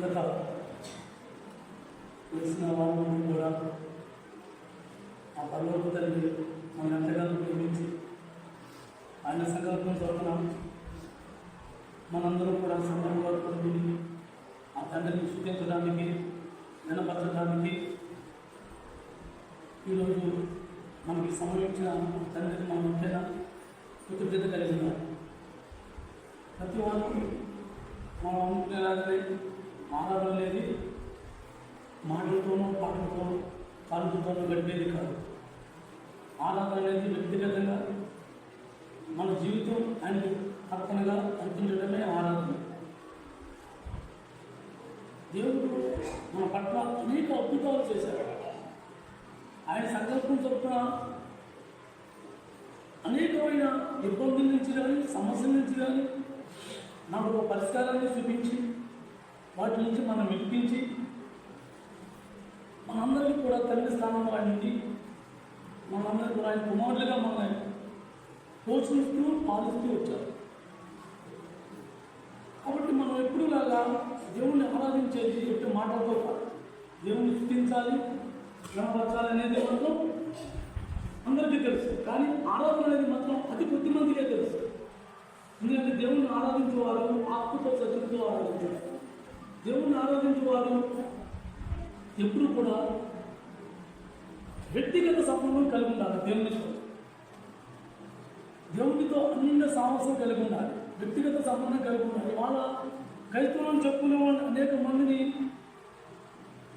గత తెలిసిన వాళ్ళని కూడా ఆ పర్లోక తల్లి మన ఎంతగానో ప్రేమించి ఆయన సంకల్పం చొప్పున మనందరం కూడా సంఘం వరకు విని ఆ తండ్రిని సూచించడానికి వినపరచడానికి ఈరోజు మనకి సంబంధించిన తండ్రికి మనం ఉంటేనా కృతజ్ఞత కలిగిన ప్రతి వారికి మనం అనుకునేలాగానే ఆరాధన అనేది మాటలతోనూ పాటలతోనూ కాలుతోనూ గడిపేది కాదు. ఆరాధన అనేది వ్యక్తిగతంగా మన జీవితం ఆయనకి అర్పణగా అర్పించడమే ఆరాధన. దేవుడు మన పట్ల అనేక అద్భుతాలు చేశారు. ఆయన సంకల్పం చొప్పున అనేకమైన ఇబ్బందుల నుంచి కానీ సమస్యల నుంచి కానీ నాకు ఒక పరిష్కారాన్ని చూపించి వాటి నుంచి మనం వినిపించి మనందరికీ కూడా తండ్రి స్థానంలో ఆయన ఉండి మనందరికీ కూడా ఆయన కుమారులుగా మనల్ని పోషిస్తూ పాలిస్తూ వచ్చారు. కాబట్టి మనం ఎప్పుడులాగా దేవుణ్ణి ఆరాధించేది ఎప్పుడు మాటలతో కాదు, దేవుణ్ణి స్థుతించాలి, కనపరచాలి అనేది మాత్రం అందరికీ తెలుసు. కానీ ఆరాధన అనేది మాత్రం అతి కొద్ది మందికే తెలుసు. ఎందుకంటే దేవుణ్ణి ఆరాధించేవారు ఆత్మతో సత్యంతో ఆరాధించారు. దేవుణ్ణి ఆరాధించేవారు ఎప్పుడు కూడా వ్యక్తిగత సంబంధం కలిగి ఉండాలి. దేవునితో అన్ని సామర్థ్యం కలిగి ఉండాలి, వ్యక్తిగత సంబంధం కలిగి ఉండాలి. వాళ్ళ క్రైస్తవం చెప్పుకునే వాళ్ళు అనేక మందిని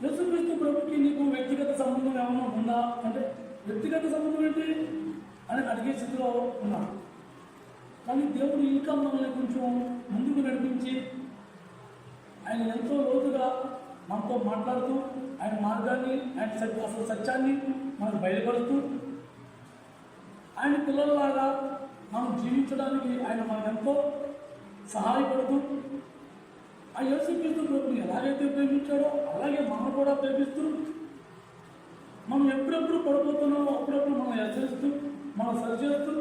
యేసుక్రీస్తు ప్రభుకి నీకు వ్యక్తిగత సంబంధం ఏమైనా ఉందా అంటే వ్యక్తిగత సంబంధం ఏంటి అని అడిగే స్థితిలో ఉన్నాడు. కానీ దేవుడు ఇంకా మనల్ని కొంచెం ముందుకు నడిపించి ఆయన ఎంతో లోతుగా మనతో మాట్లాడుతూ ఆయన మార్గాన్ని ఆయన అసలు సత్యాన్ని మనకు బయలుపరుస్తూ ఆయన పిల్లలలాగా మనం జీవించడానికి ఆయన మనకు ఎంతో సహాయపడుతూ ఆ యేసుక్రీస్తు ప్రభుని ఎలాగైతే ప్రేమించాడో అలాగే మనం కూడా ప్రేమిస్తూ మనం ఎప్పుడెప్పుడు పడిపోతున్నామో అప్పుడప్పుడు మనం హెచ్చరిస్తూ మనం సరిచేస్తూ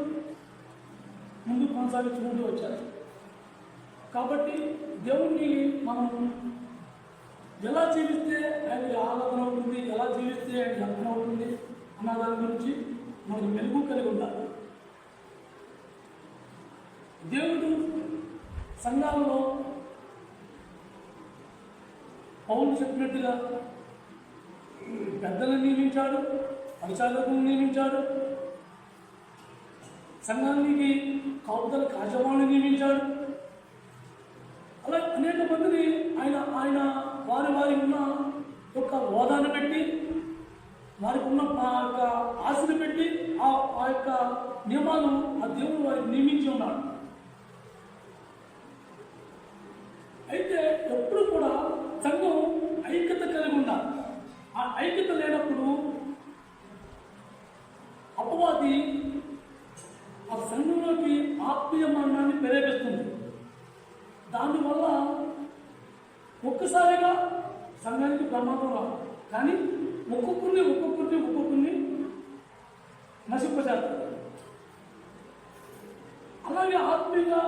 ముందుకు కొనసాగించుకుంటూ వచ్చారు. కాబట్టి దేవుణ్ణి మనం ఎలా జీవిస్తే ఆయన ఆరాధన అవుతుంది, ఎలా జీవిస్తే ఆయన అర్థం అవుతుంది అన్న దాని గురించి మనకు మెలుగు కలిగి ఉండాలి. దేవుడు సంఘాలలో పౌలు చెప్పినట్టుగా పెద్దలను నియమించాడు, పరిచారకులను నియమించాడు, సంఘానికి కాపుదల కాజవాణ్ణి నియమించాడు. అలా అనేక మందిని ఆయన వారి ఉన్న యొక్క హోదాను పెట్టి వారికి ఉన్న ఆ యొక్క ఆశను పెట్టి ఆ యొక్క నియమాలు ఆ దేవుడు వారికి నియమించి ఉన్నాడు. అయితే ఎప్పుడు కూడా సంఘం ఐక్యత కలిగి ఉండాలి. ఆ ఐక్యత లేనప్పుడు అపవాది ఆ సంఘంలోకి ఆత్మీయ మరణాన్ని ప్రేరేపిస్తుంది. దానివల్ల ఒక్కసారిగా సంఘానికి ప్రమాదం రాదు, కానీ ఒక్కొక్కరిని నశింపజేస్తారు. అలాగే ఆత్మీయంగా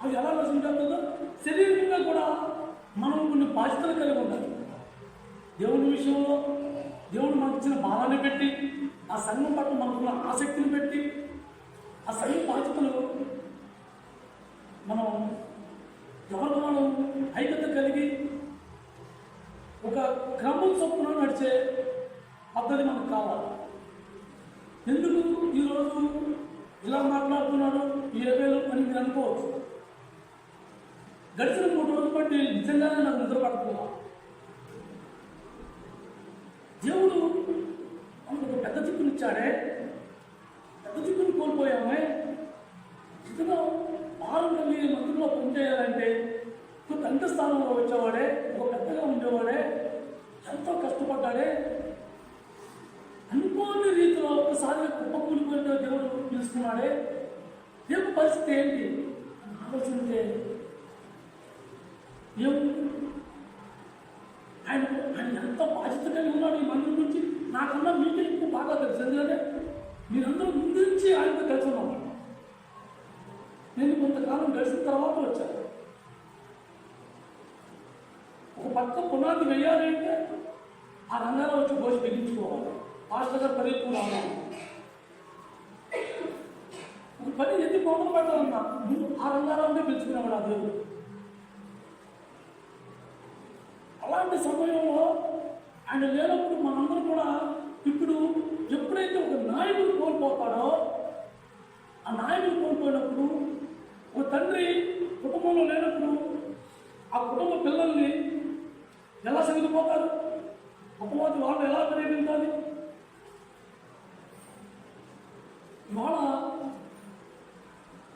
అది ఎలా నశించేస్తుందో శరీరంగా కూడా మనం కొన్ని బాధ్యతలు కలిగి ఉండాలి. దేవుని విషయంలో దేవుడు మనకు ఇచ్చిన భావాన్ని పెట్టి ఆ సంఘం పట్ల మనకున్న ఆసక్తిని పెట్టి ఆ సంఘ బాధ్యతలు మనం ఎవరికి మనం ఐక్యత కలిగి ఒక క్రమం చొప్పున నడిచే పద్ధతి మనకు కావాలి. ఎందుకు ఈరోజు ఇలా మాట్లాడుతున్నాడు ఈ రేవేలు అని మీరు అనుకోవచ్చు. గడిచిన 3 రోజులు బట్టి నిజంగానే నాకు నిద్ర పడుతున్నా. దేవుడు మనకు ఒక పెద్ద దిక్కునిచ్చాడే, పెద్ద దిక్కుని కోల్పోయామే. ఇతను భారం కలిగి మంత్రుల్లో పనిచేయాలంటే ఒక తండ్రి స్థానంలో వచ్చేవాడే, ఒక పెద్దగా ఉండేవాడే, ఎంతో కష్టపడ్డాడే. అనుకోని రీతిలో ఒకసారి కుప్పకూలిపోయిన దేవుడు పిలుస్తున్నాడే. దేవుడి పరిస్థితి ఏంటి ఆలోచించే ఆయన ఎంత బాధ్యత కలిగి ఉన్నాడు ఈ మందిరం నుంచి. నాకన్నా మీకే ఎక్కువ బాగా తెలుసు. ఎందుకంటే మీరందరూ ముందు నుంచి ఆయనతో కలిసి ఉన్నాం. నేను కొంతకాలం గడిచిన తర్వాత వచ్చాను. పక్క పునాది వేయాలి అంటే ఆ రంగారావు వచ్చి పోసి బిగించుకోవాలి. పాస్టర్ గారు పని ఎక్కువ రావాలి. పని ఎందుకు మొదలు పెట్టాలన్నా ఆ రంగారావునే పిలుచుకునేవాడు ఆ దేవుడు. అలాంటి సమయంలో ఆయన లేనప్పుడు మనందరం కూడా ఇప్పుడు ఎప్పుడైతే ఒక నాయకుడు కోల్పోతాడో ఆ నాయకుడు కోల్పోయినప్పుడు ఒక తండ్రి కుటుంబంలో లేనప్పుడు ఆ కుటుంబ పిల్లల్ని ఎలా సరిగిపోతారు? అపవాది వాళ్ళు ఎలా ప్రేమించాలి? ఇవాళ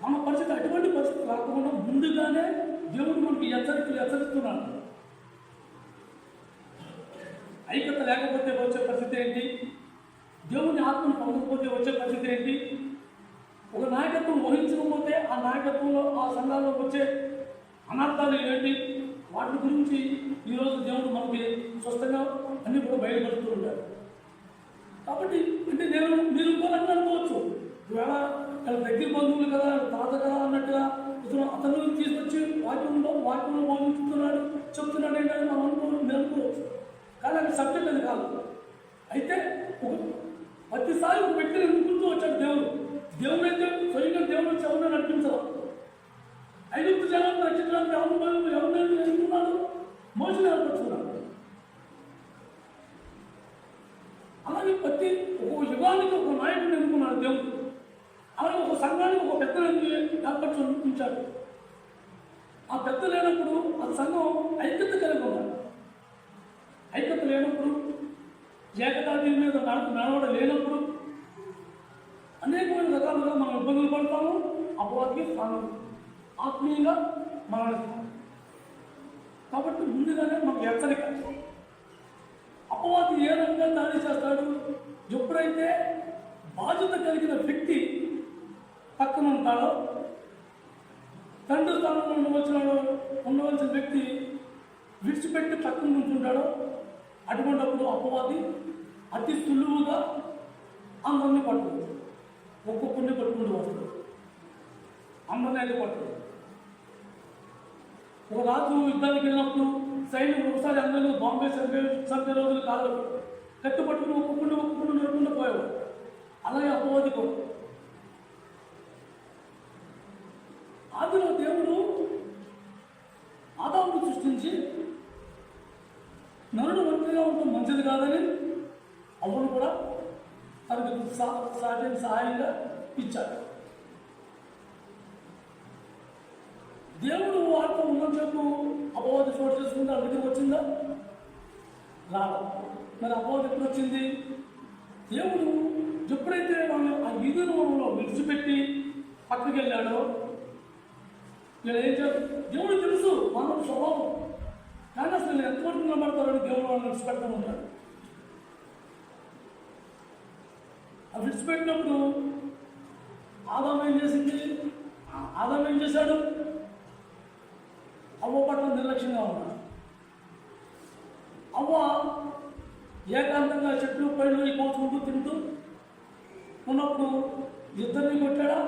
మన పరిస్థితి అటువంటి పరిస్థితి రాకుండా ముందుగానే దేవుడు మనకి హెచ్చరిస్తున్నాడు. ఐక్యత లేకపోతే వచ్చే పరిస్థితి ఏంటి? దేవుని ఆత్మను పొందకపోతే వచ్చే పరిస్థితి ఏంటి? ఒక నాయకత్వం వహించకపోతే ఆ నాయకత్వంలో ఆ సంఘాల్లో వచ్చే అనర్థాలు ఏంటి? వాటి గురించి ఈరోజు దేవుడు మనకి స్పష్టంగా అన్ని కూడా బయలుపడుతూ ఉంటారు. కాబట్టి అంటే మీరు ఇంకోరంగా అనుకోవచ్చు, ఈవేళ దగ్గర బంధువులు కదా, తాత కదా అన్నట్టుగా అతను తీసుకొచ్చి వాక్యంలో బోధిస్తున్నాడు చెప్తున్నాడు ఏంటంటే మనం అనుకోవచ్చు. కానీ అది సబ్జెక్ట్ అది కాదు. అయితే ప్రతిసారి ఒక వ్యక్తిని ఎన్నుకుంటూ వచ్చాడు దేవుడు అయితే స్వయంగా దేవుడు వచ్చి ఎవరిని నడిపించాలి. ఐగుప్తు జనాన్ని రక్షించడానికి ఎవరిని ఎన్నుకున్నాడు? మోషేని ఏర్పరచుకున్నాడు. అలాగే ప్రతి ఒక యుగానికి ఒక నాయకుడిని ఎన్నుకున్నాడు దేవుడు. అలాగే ఒక సంఘానికి ఒక పెద్దని ఏర్పరచుకుంటాడు. ఆ పెద్ద లేనప్పుడు ఆ సంఘం ఐక్యత కలిగి ఉండాలి. ఐక్యత లేనప్పుడు, ఏకతాటి మీద నడవడం లేనప్పుడు అనేకమైన రకాలుగా మనం ఇబ్బందులు పడతాము. అపవాదికి ఆత్మీయంగా మరణిస్తాం. కాబట్టి ముందుగానే మనకు హెచ్చరిక. అపవాది ఏ రకంగా దాడి చేస్తాడు? ఎప్పుడైతే బాధ్యత కలిగిన వ్యక్తి పక్కన ఉంటాడో, తండ్రి స్థానంలో ఉండవలసిన వ్యక్తి విడిచిపెట్టి పక్కన ఉంటుంటాడో అటువంటిప్పుడు అపవాది అతి సులువుగా అందరినీ పట్టుకుంటాడు. ఒక్కొక్కరిని పట్టుకుంటూ వస్తాడు. అందరినీ అయితే పట్టుకుంటాడు. ఒక రాజు యుద్ధానికి వెళ్ళినప్పుడు సైన్యం ఒకసారి అందరూ బాంబే చంపే రోజులు కాదు, కట్టు పట్టుకుని ఒక్కొక్కరిని నడుపుకుంటూ పోయేవాడు. అలాగే అపవాది కూడా. ఆదిలో దేవుడు ఆదామును సృష్టించి నరుడు ఒంటరిగా ఉండటం మంచిది కాదని అవ్వను కూడా తనకు సహాయంగా ఇచ్చాడు. దేవుడు వాటితో ఉన్నంతసేపు అపవాది చోటు చేసుకుంటే అడిగి వచ్చిందా? రాదు. మరి అపవాది ఎప్పుడు వచ్చింది? దేవుడు ఎప్పుడైతే మనం ఆ విధులలో విడిచిపెట్టి పక్కకి వెళ్ళాడో, నేను ఏం చేస్తాను? దేవుడు తెలుసు మానవ స్వభావం. కానీ అసలు ఎంతవరకు నిలబడతారని దేవుడు వాళ్ళని విడిచిపెడతా ఉంటాడు. ఆ విడిచిపెట్టినప్పుడు ఆదాము ఏం చేసింది? ఆదాము ఏం చేశాడు? అవ్వ పట్ల నిర్లక్ష్యంగా ఉన్నాడు. అవ్వ ఏకాంతంగా చెట్లు పళ్ళు కోసుకుంటూ తింటూ ఉన్నప్పుడు ఇద్దరిని కొట్టాడా?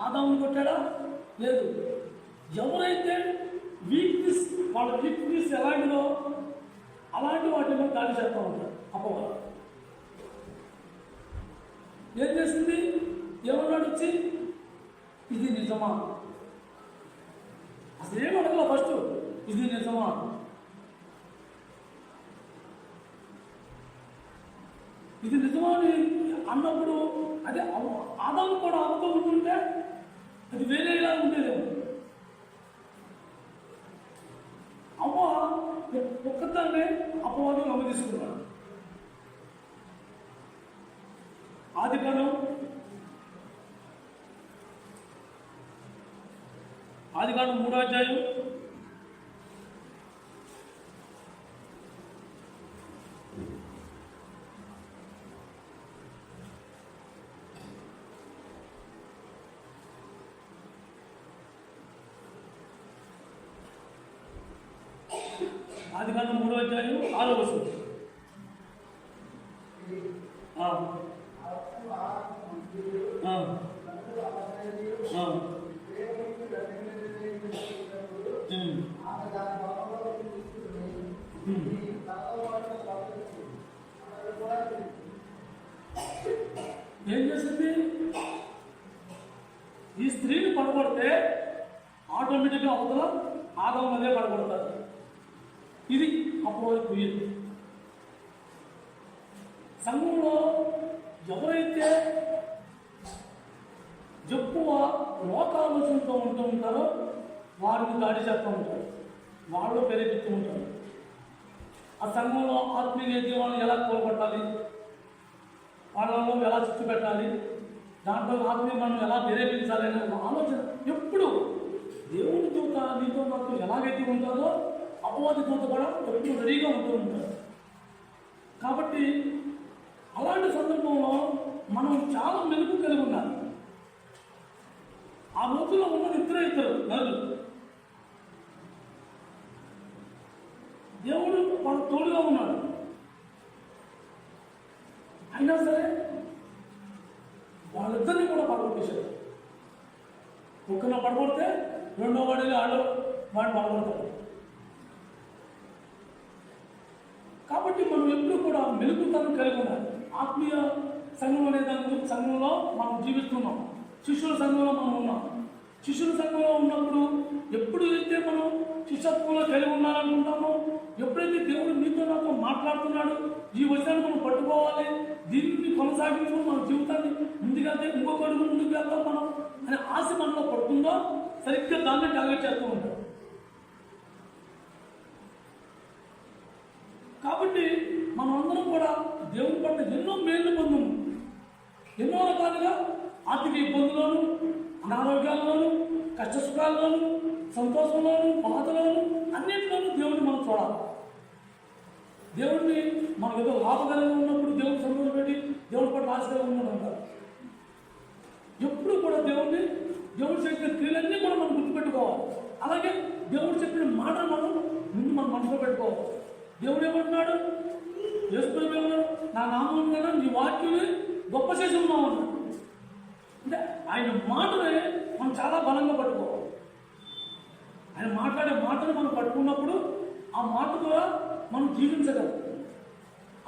ఆదాముని కొట్టాడా? లేదు. ఎవరైతే వీక్నెస్, వాళ్ళ వీక్నెస్ ఎలాంటిదో అలాంటి వాటిలో దాడి చేస్తూ ఉంటారు అపవాదం. ఏం చేసింది? ఏమన్నాడు వచ్చి? ఇది నిజమా? అసలు ఏమడగల ఫస్ట్, ఇది నిజమా? ఇది నిజమా అని అన్నప్పుడు అదే ఆదాము కూడా అవ్వతో ఉంటుంటే అది వేరేలా ఉండేదేమో. అవ్వ ఒక్కదాన్నే అపవాదం గమనిస్తున్నాడు. ఆదికాండం 3వ అధ్యాయం 6వ వచనం. ఏం చేసింది? ఈ స్త్రీని పడగొడితే ఆటోమేటిక్గా అవతల ఆదాం అదే పడగొడతారు. ఇది అపవాది కుయ్యదు. సంఘంలో ఎవరైతే ఎక్కువ లోకాలోచనతో ఉంటూ ఉంటారో వారిని దాడి చేస్తూ ఉంటారు, వాళ్ళు ప్రేరేపిస్తూ ఉంటారు. ఆ సంఘంలో ఆత్మీయ జీవాలను ఎలా కోల్పట్టాలి, వాళ్ళలో ఎలా చిచ్చు పెట్టాలి, దాంట్లో ఆత్మీయ మనం ఎలా ప్రేరేపించాలి అనే ఆలోచన ఎప్పుడు దేవుని దూత నీతో మాకు ఎలాగైతే ఉంటుందో అపవాది దూత కూడా ఎప్పుడు రెడీగా ఉంటూ ఉంటారు. కాబట్టి అలాంటి సందర్భంలో మనం చాలా మెలుగు కలిగి ఉండాలి. ఆ రోజుల్లో ఉన్నది ఇద్దరు నలుగురు. దేవుడు వాళ్ళ తోడుగా ఉన్నాడు. అయినా సరే వాళ్ళిద్దరిని కూడా పడగొట్టేశారు. ఒక్కన పడగొడితే రెండో వాడిని వాడిని పడగొడతారు. కాబట్టి మనం ఎప్పుడు కూడా మెలుగుతనం కలిగి ఉండాలి. ఆత్మీయ సంఘం అనే సంఘంలో మనం జీవిస్తున్నాం. శిష్యుల సంఘంలో మనం ఉన్నాం. శిష్యుల సంఘంలో ఉన్నప్పుడు ఎప్పుడైతే మనం శిష్యత్వంలో కలిగి ఉండాలనుకుంటామో, ఎప్పుడైతే దేవుడు మీతో నాతో మాట్లాడుతున్నాడు, ఈ వచనాన్ని మనం పట్టుకోవాలి, దీన్ని కొనసాగించుకుని మన జీవితాన్ని ముందుకెళ్తే ఇంకొక అడుగు ముందుకు వెళ్తాం మనం అనే ఆశ మనలో పడుతుందో సరిగ్గా దాన్ని టార్గెట్ చేస్తూ ఉంటాం. కాబట్టి మనం అందరం కూడా దేవుని పట్ల ఎన్నో మేళ్ళు పొందాము. ఎన్నో రకాలుగా ఆర్థిక ఇబ్బందుల్లోనూ, అనారోగ్యాల్లోనూ, కష్టసుఖాల్లోనూ, సంతోషంలోనూ, బాధలోనూ, అన్నింటిలోనూ దేవుడిని మనం చూడాలి. దేవుడిని మనం ఏదో లాభకరంగా ఉన్నప్పుడు దేవుడిని సంతోషపెట్టి దేవుడి పట్ల ఆశగా ఉన్నాడు అంటారు. ఎప్పుడు కూడా దేవుడు చేసిన క్రియలన్నీ కూడా మనం గుర్తుపెట్టుకోవాలి. అలాగే దేవుడు చెప్పిన మాటలు మనం ముందు మన మనసులో పెట్టుకోవాలి. దేవుడు ఏమంటున్నాడు? యేసుప్రభువు ఏమన్నాడు? నా నామం కన్నా నీ వాక్యమే గొప్ప చేసి ఉన్నావు అన్నాడు. అంటే ఆయన మాటనే మనం చాలా బలంగా పట్టుకోవాలి. ఆయన మాట్లాడే మాటను మనం పట్టుకున్నప్పుడు ఆ మాట ద్వారా మనం జీవించగలం.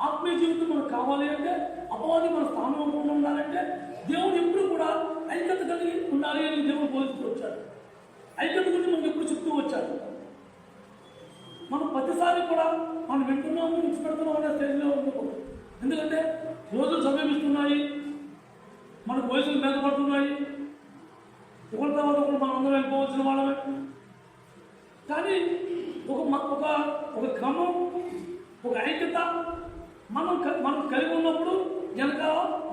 ఆత్మీయ జీవితం మనకు కావాలి అంటే, అపవాది మన స్థానంలో ఉండాలంటే దేవుడు ఎప్పుడు కూడా ఐక్యత కలిగి ఉండాలి అని దేవుడు బోధిస్తూ వచ్చాడు. ఐక్యత గురించి మనకు ఎప్పుడు చెప్తూ వచ్చాడు. మనం ప్రతిసారి కూడా మనం వింటున్నాము, విడిచిపెడుతున్నాం అనే స్టేజ్లో ఉండకూడదు. ఎందుకంటే రోజులు సమీపిస్తున్నాయి, మనకు వయసులు మెదపడుతున్నాయి, ఒకరి తర్వాత ఒకరు మనం అందరం వెళ్ళిపోవచ్చిన వాళ్ళమే. కానీ ఒక క్రమం, ఒక ఐక్యత మనం కలిగి ఉన్నప్పుడు వెనక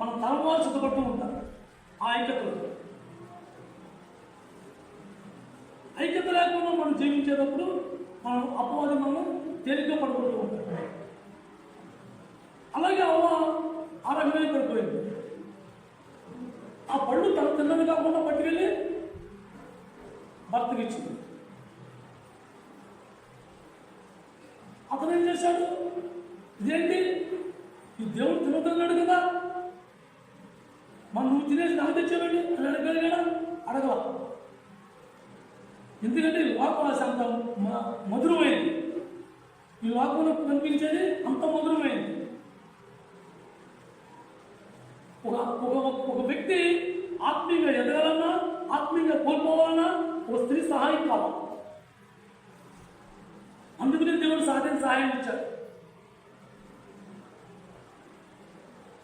మనం తలవాళ్ళు సిద్ధపడుతూ ఉంటాం. ఆ ఐక్యత లేకుండా మనం జీవించేటప్పుడు మనం అపవాది మనం తేలిగ్గా పడుకుంటూ ఉంటాం. అలాగే ఆ రకమే పడిపోయింది. ఆ పళ్ళు తన తిన్నది కాకుండా పట్టుకెళ్ళి భర్తకి ఇచ్చింది. అతను ఏం చేశాడు? ఇదేంటి, ఈ దేవుడు తినతున్నాడు కదా, మనం నువ్వు తినేసి నాకు తెచ్చేవాడి అని అడగలిగాడా? అడగల. ఎందుకంటే ఈ లోకవాస అంత మధురమైంది. ఈ లోకంలో కనిపించేది అంత మధురమైంది. ఒక వ్యక్తి ఆత్మీయంగా ఎదగాలన్నా, ఆత్మీయంగా కోల్పోవాలన్నా ఒక స్త్రీ సహాయం కావాలి. అందుకనే దేవుడు సహాయం ఇచ్చాడు.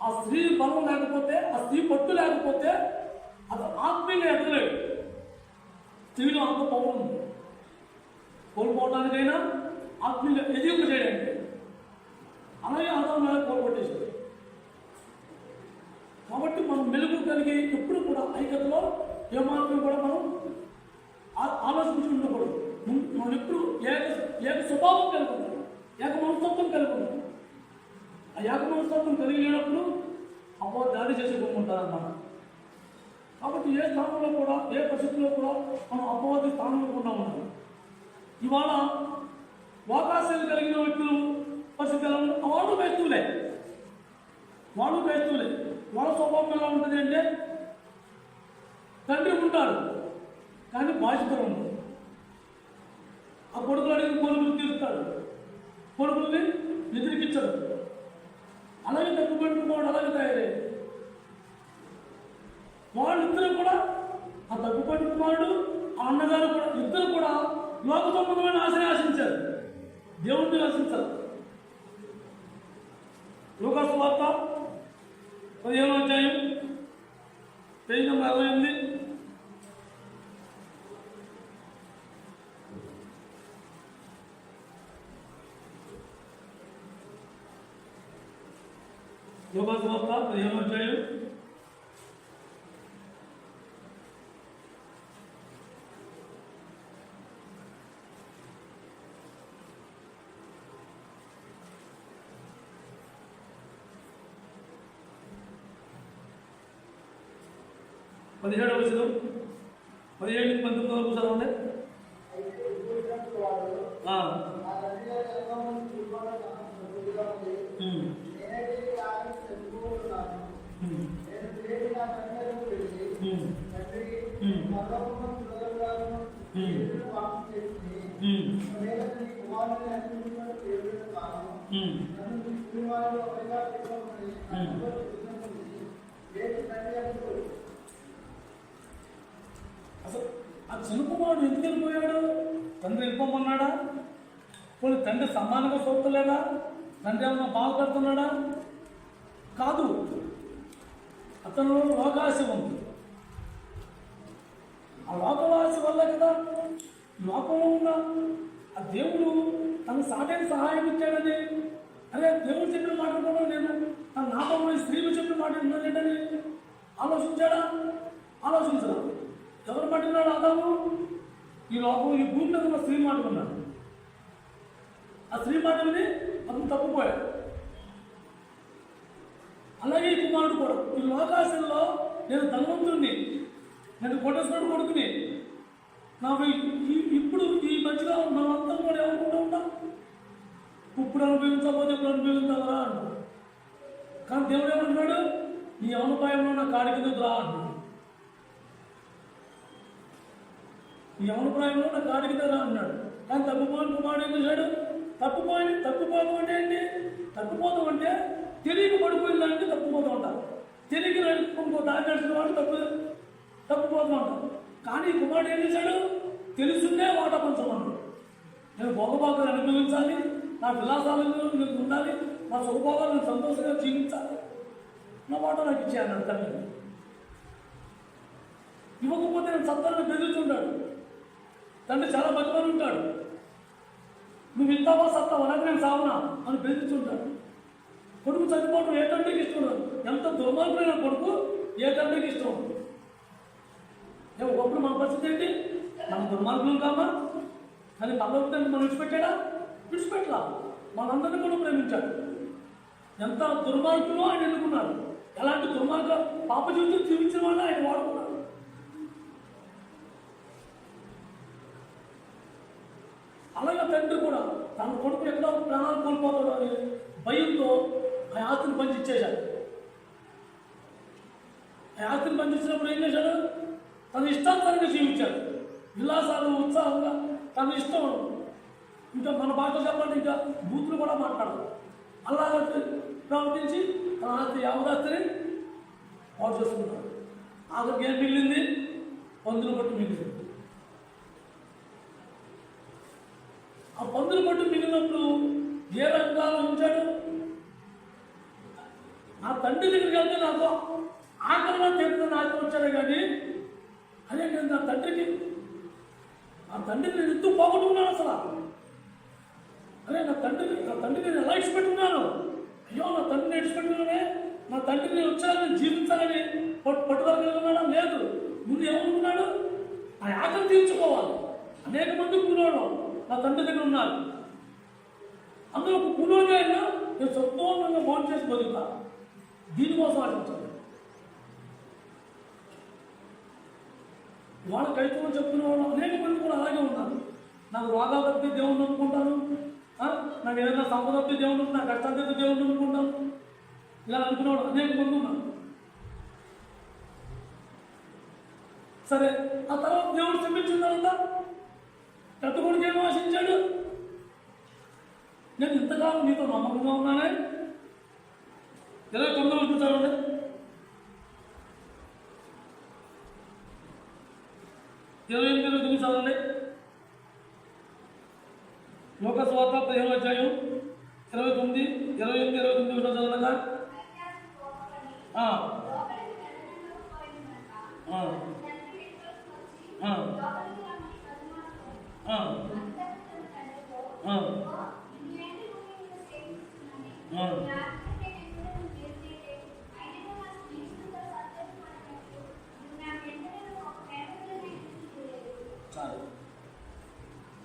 ఆ స్త్రీ బలం లేకపోతే, ఆ స్త్రీ పట్టు లేకపోతే అతను ఆత్మీయంగా ఎదగలేడు. స్త్రీలో అంత పవర్ ఉంది. కోల్పోవడానికైనా ఆత్మీయంగా ఎదింపు చేయడానికి. అలాగే ఆదాం కోల్పోట్టేశాడు. కాబట్టి మనం మెలుగు కలిగి ఎప్పుడు కూడా ఐక్యతలో ఏమాత్రం కూడా మనం ఆలోచించి ఉండకూడదు. మనం ఎప్పుడు ఏక స్వభావం కలుగుతాం, ఏక మనస్తత్వం కలుగుతాం. ఆ ఏక మనస్తత్వం కలిగి లేనప్పుడు అపవాది దాడి చేసి కొనుక్కుంటారన్నమాట. కాబట్టి ఏ స్థానంలో కూడా, ఏ పరిస్థితుల్లో కూడా మనం అపవాది స్థానంలో కూడా ఉన్నాం. ఇవాళ వాకాశాలు కలిగిన వ్యక్తులు పరిస్థితి ఎలా ఉంది? వాళ్ళు క్రైస్తవులే. వాళ్ళ స్వభావం ఎలా ఉంటుంది అంటే, తండ్రి ఉంటాడు కానీ బాధ్యత ఉంది. ఆ కొడుకులు అడిగిన కొడుకులు తీరుస్తాడు, కొడుకుల్ని ఎదిరికించడు. అలాగే తప్పు పెట్టుకోవడం అలాగే తయారయ్యాడు. వాళ్ళిద్దరూ కూడా, ఆ తగ్గుపాటి కుమారుడు ఆ అన్నగారు కూడా, ఇద్దరు కూడా లోక సంబంధమైన ఆశని ఆశించారు, దేవుడిని ఆశించారు. లూకా సువార్త 15వ అధ్యాయం పేజీ నెంబర్ 68. లూకా సువార్త 15వ అధ్యాయం 17వ వచనం 17-19 వరకు చదవండి. అసలు ఆ చిన్న కుమారుడు ఎందుకు వెళ్ళిపోయాడు? తండ్రి వెళ్ళిపోమన్నాడా? పోనీ తండ్రి సమానంగా చూడలేదా? తండ్రి ఏమన్నా బాధపడుతున్నాడా? కాదు, అతను లోకాశ ఉంది. ఆ లోకవాస వల్ల కదా లోకంలో ఉన్న ఆ దేవుడు తన సాటైన సహాయం ఇచ్చాడని, అదే దేవుడు చెప్పిన మాట కూడా నేను నాతో స్త్రీలు చెప్పిన మాట విన్నాడని ఆలోచించాడా? ఆలోచించడా? ఎవరు పట్టినాడు? ఆదాము. ఈ లోకం, ఈ భూమి మీద ఉన్న స్త్రీ మాట విన్నాడు. ఆ స్త్రీ మాట విని అతను తప్పిపోయాడు. అలాగే ఈ కుమారుడు కూడా ఈ లోకాశంలో నేను ధనవంతుడిని, నేను కోటేశ్వరుడు కొడుకుని, నాకు ఇప్పుడు ఈ మధ్యలో మనంతా కూడా ఏమనుకుంటూ ఉంటాం, ఇప్పుడు అనుభవించకపోతే ఇప్పుడు అనుభవించాలరా అంటారు. కానీ దేవుడు ఏమంటున్నాడు? నీ అవనపాయంలో నా కాడి కింద రా అంటున్నాడు. ఈ అవనప్రాయంలో నా కాడి కింద రా అన్నాడు. కానీ తప్పిపోయిన కుమారుడు ఏం చేశాడు? తప్పిపోవడం అంటే ఏంటి? తప్పిపోతాం అంటే తెలియక పడిపోయిందంటే తప్పిపోతూ ఉంటారు. తెలియక ఇంకో దారి నడిచిన వాళ్ళు తప్పిపోతూ ఉంటారు. కానీ ఈ కుమారుడు ఏం చేశాడు? తెలుసుందే వాటా పంచమన్నాడు. నేను భోగభాగాలు అనుభవించాలి, నా విలాసాలను నేను ఉండాలి, నా సుఖభోగాలను సంతోషంగా జీవించాలి, నా వాటా నాకు ఇచ్చేయన్నాడు తండ్రి. ఇవ్వకపోతే నేను సత్తాన్ని బెదిరిస్తుంటాడు. తండ్రి చాలా బతిమని ఉంటాడు. నువ్వు ఇంతావా సత్తావా, అలాగే నేను సావనా అని బెదిరిస్తుంటాడు. కొడుకు చనిపోవడం ఏ తండ్రికి ఇష్టం ఉండదు. ఎంత దుర్మార్గుడైన కొడుకు ఏ తండ్రికి ఇష్టం ఉండదు. ఒకప్పుడు మన పరిస్థితి ఏంటి? మన దుర్మార్గులం కామా, కానీ భగవంతుడిని మనం విడిచిపెట్టాడా? విడిచిపెట్టలా. మనందరినీ కూడా ప్రేమించాడు. ఎంత దుర్మార్గులో ఆయన ఎన్నుకున్నాడు. ఎలాంటి దుర్మార్గ పాప జీవితం జీవించిన వాళ్ళు ఆయన వాడుకున్నాడు. అలాగే తండ్రి కూడా తన కొడుకు ఎక్కడో ప్రాణాలు కోల్పోతాడు అని భయంతో ఆ ఆస్తిని పంచిచ్చేశాడు. ఆ ఆస్తిని పంచిచ్చినప్పుడు ఏం చేశాడు? తన ఇష్టాంతరంగా జీవించాడు. విలాసాలు, ఉత్సాహంగా తన ఇష్టం. ఇంకా మన భాష చెప్పాలంటే ఇంకా బూతులు కూడా మాట్లాడదు. అలాగే ప్రవర్తించి తన ఆస్తి యావదాస్తిని పాడు చేసుకుంటాడు. ఆఖరికి ఏం మిగిలింది? పందులు పట్టు మిగిలింది. ఆ పందులు పట్టు మిగిలినప్పుడు ఏ రంగాలు ఉంచాడు? నా తండ్రి దగ్గరికి వెళ్తే నాకు ఆకలిగా తీర్థం నాకు వచ్చాడే కానీ అదే నేను నా తండ్రికి నేను ఎందుకు పోగొట్టుకున్నాను అసలు. అదే నా తండ్రిని నేను ఎలా ఇచ్చిపెట్టుకున్నాను? అయ్యో నా తండ్రిని ఇచ్చిపెట్టుకున్నానే, నా తండ్రిని వచ్చానని జీవించాలని పట్టుదల ఉన్నాడా? లేదు. ముందు ఏమనుకున్నాడు? ఆ ఆకలి తీర్చుకోవాలి. అనేక మంది కూలోడు నా తండ్రి దగ్గర ఉన్నారు. అందులో ఒక కూలోని అయినా నేను సంపూర్ణంగా మౌన్ చేసి బతుకుతా. దీనికోసం ఆశించాలి. వాళ్ళ కైతవం చెప్తున్న వాళ్ళు అనేక మంది కూడా అలాగే ఉన్నారు. నాకు రోగాలు తప్పితే దేవుణ్ణి నమ్ముకుంటాను, నాకు ఏదైనా సంపద తప్పితే దేవుడు, నా కష్టాలు తప్పితే దేవుణ్ణి నమ్ముకుంటాను, ఇలా అనుకునేవాడు అనేక మంది ఉన్నారు. సరే, ఆ తర్వాత దేవుడు క్షమించిన తర్వాత కట్టుకోడికి ఏమో ఆశించాడు? నేను ఇంతకాలం నీతో నమ్మకంగా ఉన్నానే. 29 చూడండి. 28 చదవండి. లోక సువార్త 15వ అధ్యాయం 29, 29 చదవగా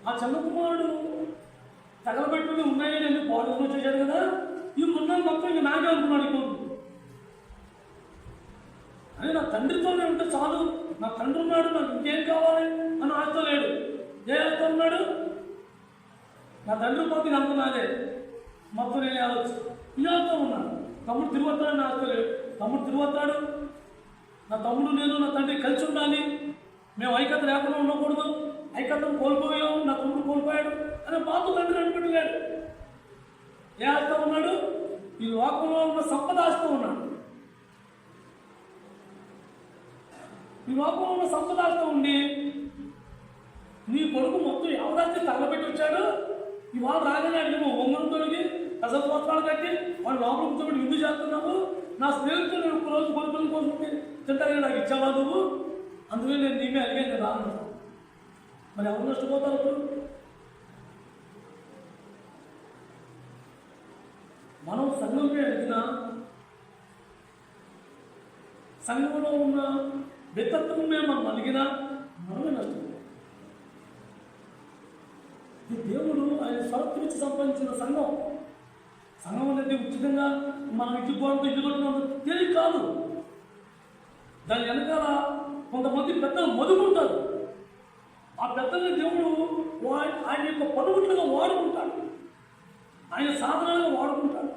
ఆ చిన్న కుమారుడు తగలబెట్టుకుని ఉన్నాయని ఎందుకు పాడుకుని వచ్చేసాడు కదా, ఈ మున్నాను మొత్తం ఇంక నాకే అనుకున్నాడు ఈ కొడుకు. అని నా తండ్రితోనే ఉంటే చాలు, నా తండ్రి ఉన్నాడు, నాకు ఇంకేం కావాలి అని ఆశతో లేడు. ఏ ఆశతో ఉన్నాడు? నా తండ్రి పోతే అంత నాదే, మొత్తం నేను ఆలోచన ఈ ఆశతో ఉన్నాను. తమ్ముడు తిరుగుతాడు, నా ఆశతో లేడు. తమ్ముడు తిరుగుతాడు, నా తమ్ముడు నేను నా తండ్రి కలిసి ఉండాలి, మేము ఐక్యత లేకుండా ఉండకూడదు, ఐక్యతను కోల్పోయాం, నా తమ్ముడు కోల్పోయాడు అని పాత తండ్రి అనుకుంటున్నాడు. ఏ ఆశతో ఉన్నాడు? ఈ లోకంలో ఉన్న సంపద ఆశతో ఉన్నాడు. ఈ లోకంలో ఉన్న సంపద ఆశతో ఉండి నీ కొడుకు మొత్తం ఎవరైతే తగలబెట్టి వచ్చాడు, ఇవాళ రాగానే అడిగి ఒంగరం తొలగి అసలు పోతాలు కట్టి వాళ్ళు లోపల కూర్చోబెట్టి ఎందుకు చేస్తున్నావు, నా స్నేహితులు నేను రోజు కొనుక్కుని కోసం తింటాను నాకు ఇచ్చావా నువ్వు, అందుకే నేను నీమే అడిగాను రాను. మరి ఎవరు నష్టపోతారు ఇప్పుడు? మనం సంఘంపై అడిగినా సంఘంలో ఉన్న వ్యక్తిత్వం మేము మనం అడిగినా మనమే నష్టపోతాం. ఈ దేవుడు ఆయన స్వరక్తించి సంపాదించిన సంఘం అనేది ఉచితంగా మనం ఇచ్చుకోవడంతో ఇచ్చుకుంటున్నంత తేలిక కాదు. దాని వెనకాల కొంతమంది పెద్దలు మొదలుకుంటారు. ఆ పెద్దల్ని దేవుడు ఆయన యొక్క పనుగుట్లుగా వాడుకుంటాడు, ఆయన సాధనాలుగా వాడుకుంటాడు.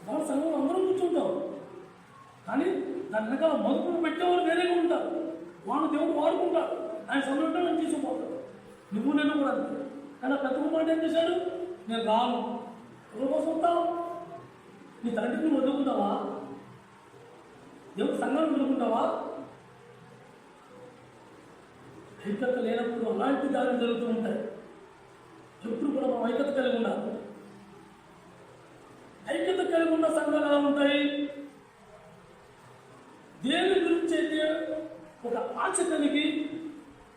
వాళ్ళ సంఘంలో అందరూ కూర్చుంటాం, కానీ దాని వెనకాల మదుపులు పెట్టేవాళ్ళు వేరేగా ఉంటారు. వాళ్ళు దేవుడు వాడుకుంటారు, ఆయన సంఘటన తీసుకుపోతాడు. నువ్వు నేను కూడా అంతే. కానీ పెద్ద మాట ఏం చేశాడు? నేను రాను. ఎవరి కోసం వస్తావు? నీ తండ్రిని వదులుకుంటావా? దేవుడు సంఘాన్ని వదులుకుంటావా? ఐక్యత లేనప్పుడు అలాంటి దాడులు జరుగుతూ ఉంటాయి. ఎప్పుడు కూడా మనం ఐక్యత కలిగి ఉండాలి. ఐక్యత కలిగి ఉన్న సంఘాలు ఎలా ఉంటాయి? దేని గురించి అయితే ఒక ఆశ కలిగి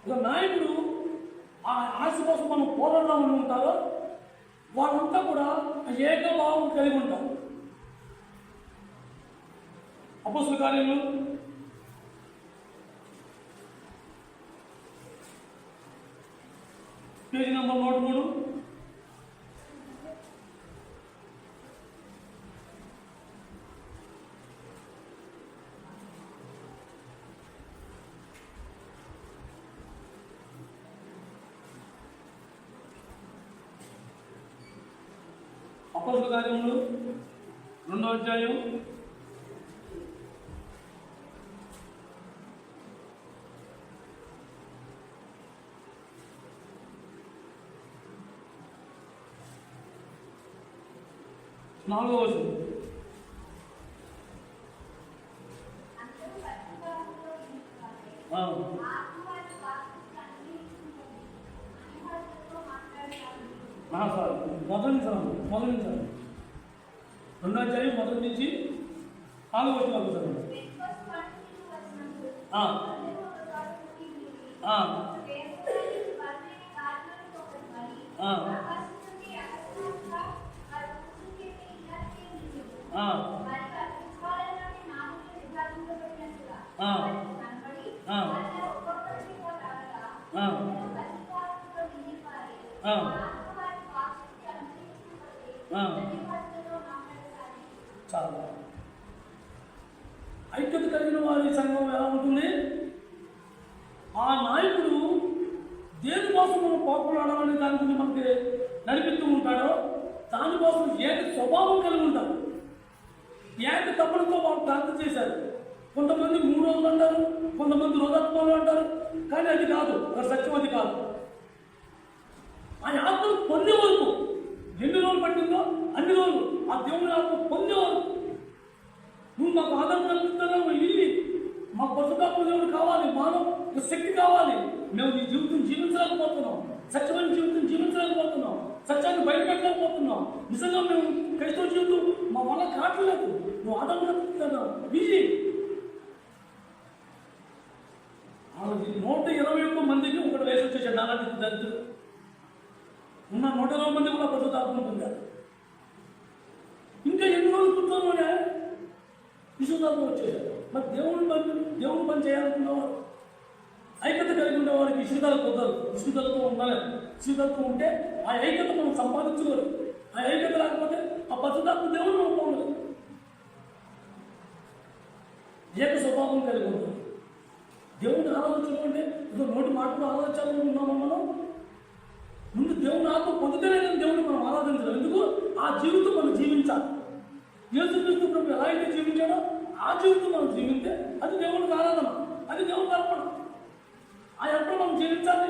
ఒక నాయకుడు ఆ ఆశ కోసం మనం పోరాటం ఉంటారో వాళ్ళంతా కూడా ఏకభావం కలిగి ఉంటారు. అపోస్తలుల కార్యములు 103 అపోస్తలుల కార్యములు 2వ అధ్యాయం 4వ వచనం. మొదటి 2వ అధ్యాయం మొదటి నుంచి 4వ వచనం చదవండి. చాలా ఐక్యత కలిగిన వారి సంఘం ఎలా ఉంటుంది? ఆ నాయకుడు దేనికోసం మనం పోరాడాలని దాని గురించి మనకి నడిపిస్తూ ఉంటాడో దానికోసం ఏక స్వభావం కలిగి ఉంటారు. ఏక తప్పులతో వాళ్ళు ప్రార్థన చేశారు. కొంతమంది 3 రోజులు అంటారు, కొంతమంది రోజాత్మలు అంటారు, కానీ అది కాదు, ఒక సత్యం అది కాదు. ఆ ఆత్మను పొందే వరకు ఎన్ని రోజులు పట్టిందో అన్ని రోజులు ఆ దేవుని ఆత్మ పొందే వరకు నువ్వు మాకు ఆదరణ కల్పిస్తున్నావు, ఇల్లి మా పశుకాపు ఒక శక్తి కావాలి. మేము ఈ జీవితం జీవించలేకపోతున్నాం, సత్యమైన జీవితం జీవించలేకపోతున్నాం, సత్యాన్ని బయటపెట్టలేకపోతున్నాం. నిజంగా మేము క్రైస్తవ జీవితం మా వల్ల కావట్లేదు. నువ్వు ఆటంకుతున్నావు బిజీ. 121 మందికి ఒకటి వేసి వచ్చేసాడు. అలాంటి దరిద్రుడు ఉన్న 120 మంది కూడా పరిశుద్ధాత్మ పొందారు. ఇంకా ఎన్ని రోజులు కూర్చోనే విశుద్ధాత్మ వచ్చేసాడు. మరి దేవుని పని చేయాలనుకున్నవారు, ఐక్యత కలిగి ఉండేవారికి విశుద్ధాలు కుదరదు. విశుద్ధులతో ఉండాలి. విశుద్ధులతో ఉంటే ఆ ఐక్యత మనం సంపాదించగలరు. ఆ ఐక్యత లేకపోతే ఆ పరిశుద్ధాత్మ దేవుని మనం పొందలేదు. ఏక స్వభావం కలిగి ఉంటాం. దేవుని ఆరాధించుకుంటే ఇదో నోటి మాటలు ఆరాధించాలని ఉన్నామా మనం? ముందు దేవుని ఆత్మ పొందుతేనే దేవుని మనం ఆరాధించాలి. ఎందుకు? ఆ జీవితం మనం జీవించాలి. యేసుక్రీస్తు ప్రభు ఎలా అయితే జీవించాడో ఆ జీవితం మనం జీవిస్తే అది దేవునికి ఆరాధన, అది దేవునికి అర్పణ. ఆ అర్పణ మనం జీవించాలి.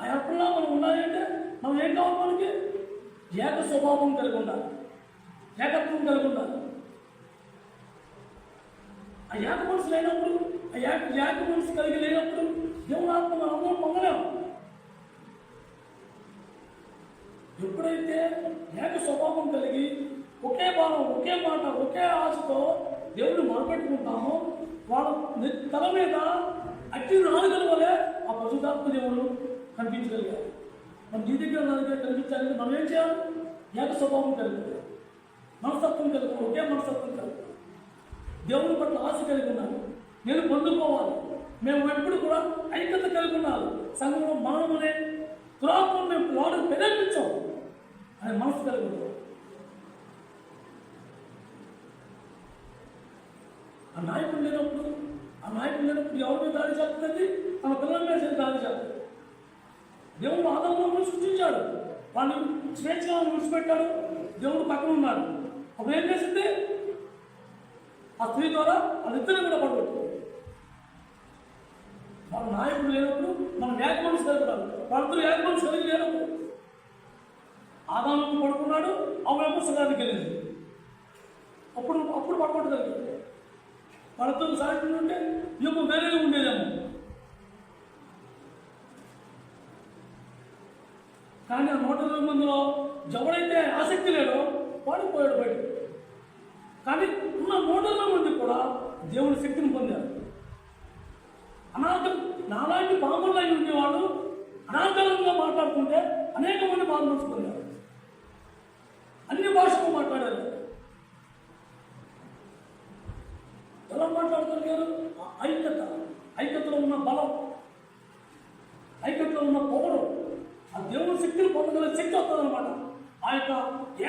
ఆ అర్పణలో మనం ఉండాలంటే మనం ఏం కావాలి? మనకి ఏక స్వభావం కలిగి ఉండాలి, ఏకత్వం కలిగి ఉండాలి. ఆ ఏక మనసు లేనప్పుడు, ఆ ఏక మనసు కలిగి లేనప్పుడు దేవుని ఆత్మ మనం అందరం పొందలేము. ఎప్పుడైతే ఏక స్వభావం కలిగి ఒకే భావం, ఒకే మాట, ఒకే ఆశతో దేవుడిని మొరపెట్టుకుంటామో వాళ్ళ తల మీద అట్టి నాలుగల వలె ఆ పరిశుద్ధాత్మ దేవుడు కనిపించగలిగారు. మనం నీ దగ్గర నా దగ్గర కనిపించాలంటే మనం ఏం చేయాలి? ఏక స్వభావం కలిగి, మనస్తత్వం కలిగి, ఒకే మనస్తత్వం కలిగి, దేవుని పట్ల ఆశ కలిగి ఉన్నాను, నేను పొందుకోవాలి. మేము ఎప్పుడు కూడా ఐక్యత కలిగి ఉండాలి. సంఘంలో మనమనే దురాత్మను మేము వాడిని ప్రేరేపించాం అనే మనసు కలిగి ఉన్నాం. ఆ నాయకుడు లేనప్పుడు ఎవరి మీద దాడి చేస్తుంది? తన పిల్లల మీద దాడి చేస్తుంది. దేవుడు ఆదామును సృష్టించాడు, వాళ్ళు స్వేచ్ఛగా విడిచిపెట్టాడు. దేవుడు పక్కన ఉన్నాడు. అప్పుడు ఏం చేసింది? ఆ స్త్రీ ద్వారా వాళ్ళిద్దరిని కూడా పడగొట్టు. మన నాయకుడు లేనప్పుడు మనం ఏక మనసు కలుగుతాడు. వాళ్ళిద్దరూ ఏక మనసు కలిగి లేనప్పుడు ఆదాము పడుకున్నాడు, అవ్వ సగానికి వెళ్ళింది. అప్పుడు పడగొట్టగలిగాడు. వాళ్ళతో సాటి ఉంటే ఇవ్వ వేరేగా ఉండేదేమో. కానీ ఆ 120 మందిలో ఎవడైతే ఆసక్తి లేడో వాడు పోయాడు బయట. కానీ ఉన్న 120 మంది కూడా దేవుని శక్తిని పొందారు. నాలాంటి పాములు అయి ఉండేవాళ్ళు అనాకరంగా మాట్లాడుకుంటే అనేక మంది బాధలు పొందారు. అన్ని భాషలు మాట్లాడారు. ఎలా మాట్లాడగలిగారు? ఐక్యతలో ఉన్న బలం, ఐక్యతలో ఉన్న పౌరు, ఆ దేవుని శక్తిని పొందగల శక్తి వస్తుందన్నమాట. ఆ యొక్క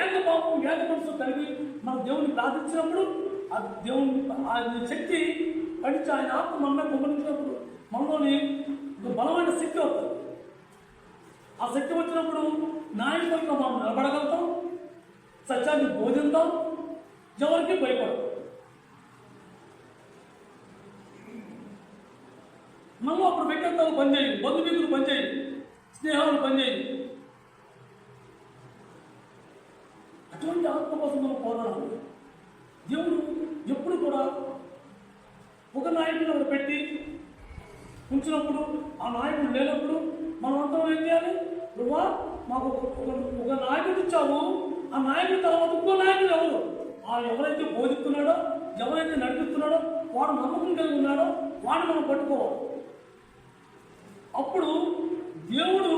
ఏకభావం, ఏక మనసు కలిగి మన దేవుని ప్రార్థించినప్పుడు ఆ దేవుని ఆ శక్తి పడిచి ఆయన ఆత్మ మన గమనించినప్పుడు మనలోని బలమైన శక్తి వస్తుంది. ఆ శక్తి వచ్చినప్పుడు నాయకులుగా మనం నిలబడగలుగుతాం, సత్యాన్ని బోధిస్తాం, ఎవరికి భయపడతాం. మనం అప్పుడు వ్యక్తిత్వాలు పనిచేయదు, బంధుమిత్రులు పనిచేయదు, స్నేహాలు పనిచేయదు. అటువంటి ఆత్మ కోసం మనం పోరాడాలి. దేవుడు ఎప్పుడు కూడా ఒక నాయకుడిని అక్కడ పెట్టి ఉంచినప్పుడు, ఆ నాయకుడు లేనప్పుడు మనం అంతా ఏం చేయాలి? నువ్వా మాకు ఒక నాయకుడు ఇచ్చావు, ఆ నాయకుడి తర్వాత ఇంకో నాయకుడు ఎవరు? ఆ ఎవరైతే బోధిస్తున్నాడో, ఎవరైతే నడిపిస్తున్నాడో, వాడు నమ్మకం కలిగి ఉన్నాడో వాడిని మనం పట్టుకోవాలి. అప్పుడు దేవుడు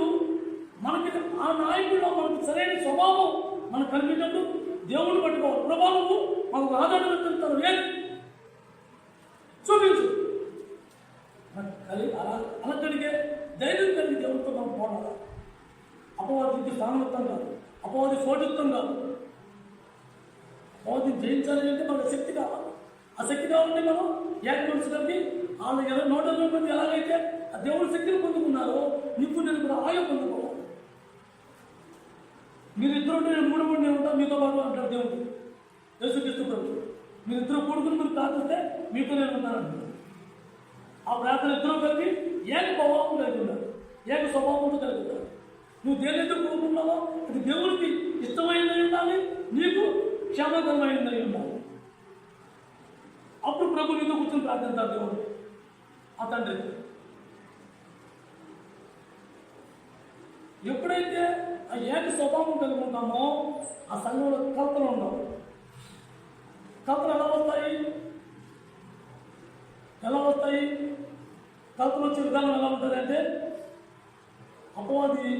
మనకి ఆ నాయకుడిలో మనకు సరైన స్వభావం మనకు కనిపించినప్పుడు దేవుడిని పట్టుకోవాలి. ప్రభావము మాకు ఆధారం చెప్తారు, ఏది చూపించు అలా కలిగే ధైర్యం కలిగి దేవుడితో మనం పోరాడాలి. అపవాదికి సామర్థ్యం కాదు, అపవాది శోటిత్వం కాదు. అపవాదిని జయించాలి అంటే మనకు శక్తి కావాలి. ఆ శక్తి కావాలంటే మనం ఏక మనసు కలిగి వాళ్ళు 120 మంది ఎలాగైతే ఆ దేవుడి శక్తిని పొందుకున్నారో నీకు నేను కూడా ఆయా పొందుకోవాలి. మీరిద్దరు ఉంటే నేను 3 నేను ఉంటాను మీతో పాటు అంటారు దేవుడు. యేసుక్రీస్తు ప్రభు మీరిద్దరు కూడుకుని మీరు ప్రార్థిస్తే మీతో నేను ఉంటానంటున్నారు. ఆ ప్రార్థన ఇద్దరు కలిగి ఏక భావం కలిగి ఉన్నారు, ఏక స్వభావంతో కలిగి ఉన్నారు. నువ్వు దేనితో కోరుకున్నావో అది దేవుడికి ఇష్టమైనది ఉండాలి, నీకు క్షేమకరమైనది ఉండాలి. అప్పుడు ప్రభు నీతో కూర్చొని ప్రార్థించారు దేవుడు. ఆ తండ్రి ఎప్పుడైతే ఆ ఏక స్వభావం కలిగి ఉంటామో ఆ సంఘంలో కలతలు ఉండవు. కలతలు ఎలా వస్తాయి? కలతలు వచ్చే విధానం ఎలా ఉంటుంది అంటే, అపవాది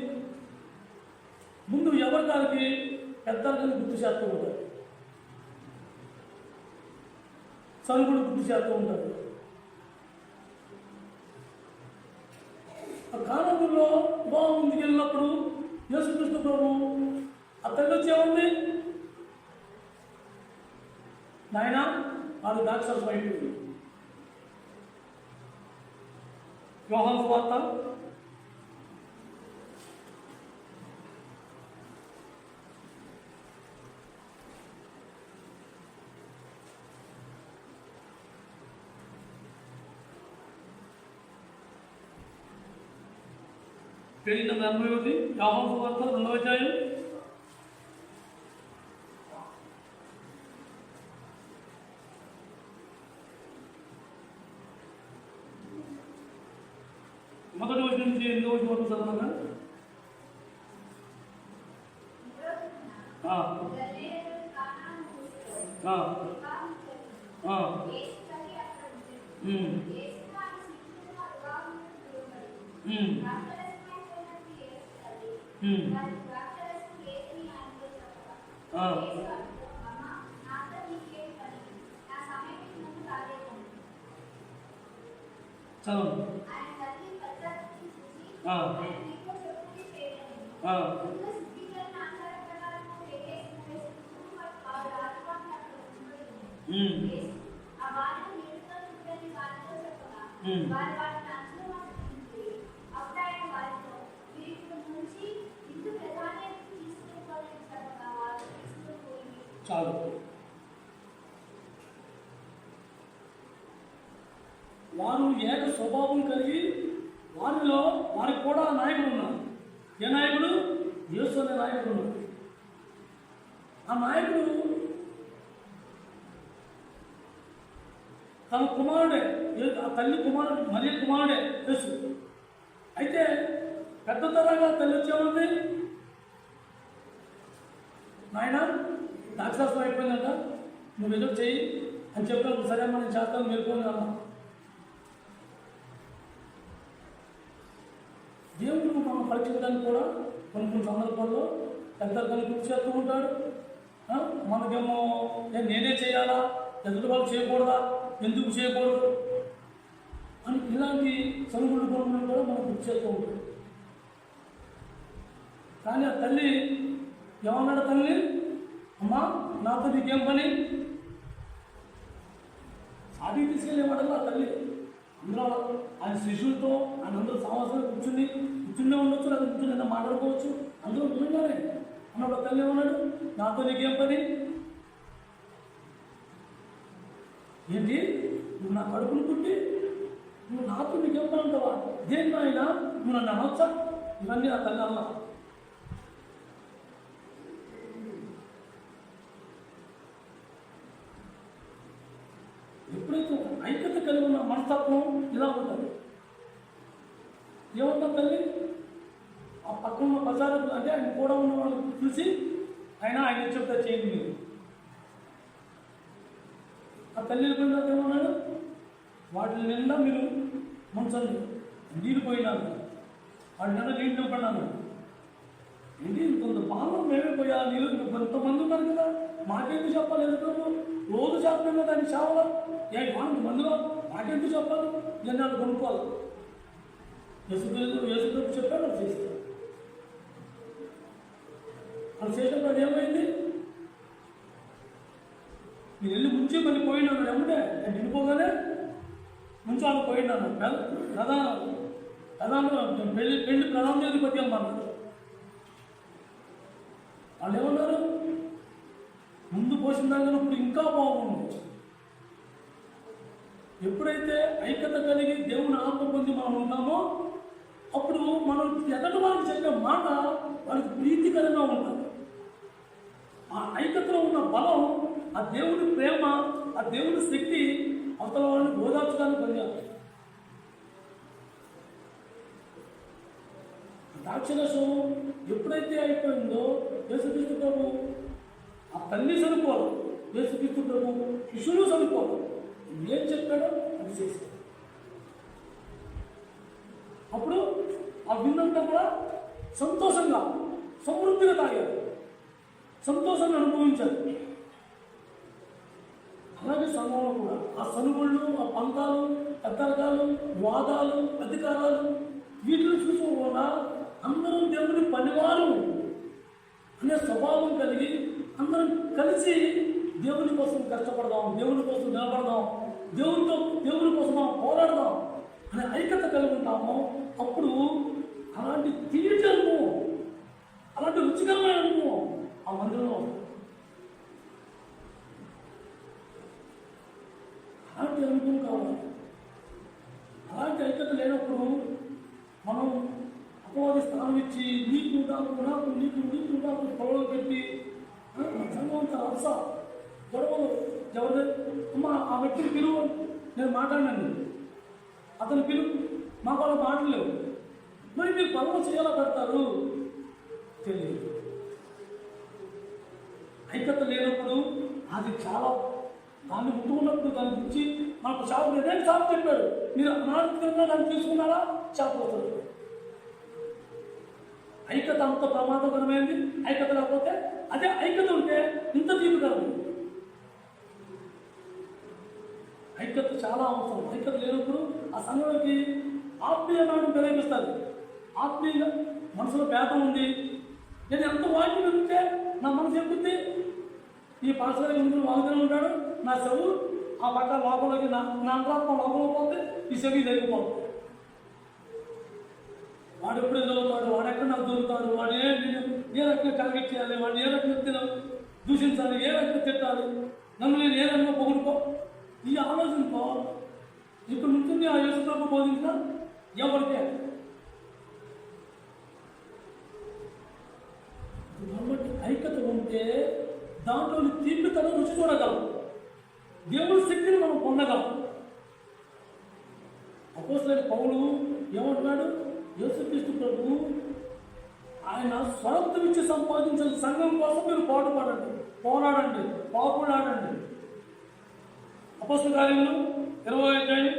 ముందు ఎవరికి పెద్దలకి గుర్తు చేస్తూ ఉంటారు, సరుకులు గుర్తు చేస్తూ ఉంటారు. ఆ కాలంలో వివాహం ముందుకు వెళ్ళినప్పుడు యేసుక్రీస్తు ప్రభు ఆ తల్లి వచ్చేవాడిని, నాయన వాళ్ళు ద్రాక్షరసం అయిపోయింది. యోహాను సువార్త 81 యోహాను సువార్త 2వ అధ్యాయం 1వ వచనం నుంచి 8వ వచనం వరకు చదవనా? చదవండి. చాలు. వారు ఏక స్వభావం కలిగి వారికి కూడా నాయకుడు ఉన్నారు. ఏ నాయకుడు? యేసు అనే నాయకుడు ఉన్నాడు. ఆ నాయకుడు తన కుమారుడే, ఆ తల్లి కుమారుడు, మరియ కుమారుడే యేసు. అయితే పెద్ద తరగా తల్లి వచ్చేవాడిని, నాయన ద్రాక్షరసం అయిపోయిందంట, నువ్వు ఎదురు చెయ్యి అని చెప్పినప్పుడు సరే మనం చేస్తాను మేల్కొని అన్నా. దేవుడు మనం పరీక్షించడానికి కూడా కొన్ని సందర్భాల్లో పెద్దలు గుర్తు చేస్తూ ఉంటాడు. మనకేమో నేనే చేయాలా, ఎదుటి వాళ్ళు చేయకూడదా, ఎందుకు చేయకూడదు అని ఇలాంటి చదువులు కూడా మనం గుర్తు చేస్తూ ఉంటాడు. కానీ ఆ తల్లి ఏమన్నాడు? తల్లి, అమ్మా నాతో నీకేం పని? సాధికి తీసుకెళ్ళేవాడల్లా ఆ తల్లి. అందులో ఆయన శిష్యులతో ఆయన అందరూ సమావేశంలో కూర్చునే ఉండొచ్చు, లేదా కూర్చుని ఏదో మాట్లాడుకోవచ్చు, అందరూ విన్నారే అన్నప్పుడు తల్లి ఏమన్నాడు? నాతో నీకేం పని? ఏంటి నువ్వు నా కడుపును పుట్టి నువ్వు నాతో నీకేం పని ఉంటావా? దేని ఆయన నువ్వు నన్ను అనవచ్చా? ఇవన్నీ ఆ తల్లి అన్నా. ఎప్పుడైతే ఐక్యత కలిగి ఉన్న మనస్తత్వం ఇలా ఉంటుంది. ఏమవుతా తల్లి ఆ పక్కన ఉన్న ప్రచారం అంటే ఆయన కూడా ఉన్న వాళ్ళని చూసి ఆయన చెప్తా చేయండి మీరు. ఆ తల్లి వెళ్ళిపోయిన ఏమన్నాడు? వాటి నిండా మీరు ముంచండి, నీళ్ళు పోయినాను, వాటి నిండా నీళ్ళు నింపడినాను. ఏంటి కొంత బాగా మేమే పోయా, నీళ్ళు కొంతమంది ఉన్నారు కదా, మాకెందుకు చెప్పాలి? ఎందుకు రోజు చేస్తున్నాం కదా ఆయన సేవలో, మందులో మాకెందుకు చెప్పాలి? జనాలు కొనుక్కోవాలి. యేసుప్రభు చెప్పాడు, వాళ్ళు చేస్తారు. వాళ్ళు చేసినప్పుడు అది ఏమైంది? మీరు వెళ్ళి ముంచి మళ్ళీ పోయినాను ఏమంటే నేను నిండిపోగానే ముంచి వాళ్ళు పోయినాను. పెళ్లి ప్రధానాధిపతి అన్నారు. వాళ్ళు ఏమన్నారు? ముందు పోసిన దానికన్నా ఇప్పుడు ఇంకా బాగుంది. ఎప్పుడైతే ఐక్యత కలిగి దేవుని ఆత్మ పొంది మనం ఉన్నామో అప్పుడు మనం ఎదటి వాళ్ళకి చెప్పే మాట వాళ్ళకి ప్రీతికరంగా ఉంటుంది. ఆ ఐక్యతలో ఉన్న బలం, ఆ దేవుని ప్రేమ, ఆ దేవుని శక్తి అవతల వాళ్ళని ఓదార్చడానికి పనిచేస్తుంది. ద్రాక్షరసం ఎప్పుడైతే అయిపోయిందో యేసుక్రీస్తు ప్రభు ఆ తల్లి చనిపోదు, యేసుక్రీస్తు ప్రభు శిష్యులు చనిపోదు, ఏం చెప్పాడో అది చేశాడు. అప్పుడు ఆ విన్నంతా కూడా సంతోషంగా సమృద్ధిగా తాగారు, సంతోషాన్ని అనుభవించారు. అలాగే సంఘంలో కూడా ఆ సనుగుళ్ళు, ఆ పంతాలు, పెద్దరకాలు, వాదాలు, అధికారాలు వీటిని చూసుకోకుండా అందరూ దేవుని పనివారు అనే స్వభావం కలిగి అందరం కలిసి దేవుని కోసం కష్టపడదాం, దేవుని కోసం నిలబడదాం, దేవుని కోసం మనం పోరాడదాం అనే ఐక్యత కలిగి ఉంటాము. అప్పుడు అలాంటి తీర్చి అనుభవం, అలాంటి రుచికరమైన అనుభవం ఆ మందిరంలో అలాంటి అనుభవం కావాలి. అలాంటి ఐక్యత లేనప్పుడు మనం అపవాది స్థానం ఇచ్చి నీకు నాకు పొలంలో పెట్టి సంఘంత అరస గొడవలు ఎవరి అమ్మ ఆ వ్యక్తిని పిలువు, నేను మాట్లాడినాను, అతను పిలువు, మాకు వాళ్ళ మాటలు లేవు, మరి మీరు పనులు చేయాలా పెడతారు తెలియదు. ఐక్యత లేనప్పుడు అది చాలా దాన్ని ముట్టుకున్నప్పుడు దాని గురించి మనకు షాపు ఏదైనా షాపు చెప్పాడు, మీరు అనారోగ్యంగా దాన్ని తీసుకున్నారా షాపు అవుతుంది. ఐక్యత అంత ప్రమాదకరమైంది. ఐక్యత లేకపోతే అదే ఐక్యత ఉంటే ఇంత తీపికరం. ఐక్యత చాలా అవసరం. ఐక్యత లేనప్పుడు ఆ సంఘానికి ఆత్మీయమైన ప్రేరేపిస్తుంది. ఆత్మీయంగా మనసులో భేదం ఉంది, నేను ఎంత వాక్యం ఉంటే నా మనసు చెప్పింది ఈ పాఠశాల ముందు వాగ్దానం ఉంటాడు, నా చెవు ఆ పక్క లోపలికి నా అంతరాత్మ లోపల పోతే ఈ చెవి జరిగిపోతుంది. వాడు ఎప్పుడే చదువుతాడు, వాడు ఎక్కడ నాకు దొరుకుతాడు, వాడు ఏ రకంగా టార్గెట్ చేయాలి, వాడు ఏ రకంగా దూషించాలి, ఏ రకంగా తిట్టాలి, నన్ను నేను ఏ రకంగా పొగుడుకో, ఈ ఆలోచనతో ఇప్పుడు నుంచి ఆ యేసుప్రభు బోధించిన ఎవరికే. కాబట్టి ఐక్యత ఉంటే దాంట్లోని తీపితనం రుచి చూడగలం, దేవుడి శక్తిని మనం పొందగలం. అపోస్తలుడైన పౌలు ఏమంటున్నాడు, యేసుక్రీస్తు ప్రభు ఆయన స్వరక్తం ఇచ్చి సంపాదించిన సంఘం కోసం మీరు పోరాడండి, పాపులాడండి. అపోస్తల కార్యములు 20వ అధ్యాయం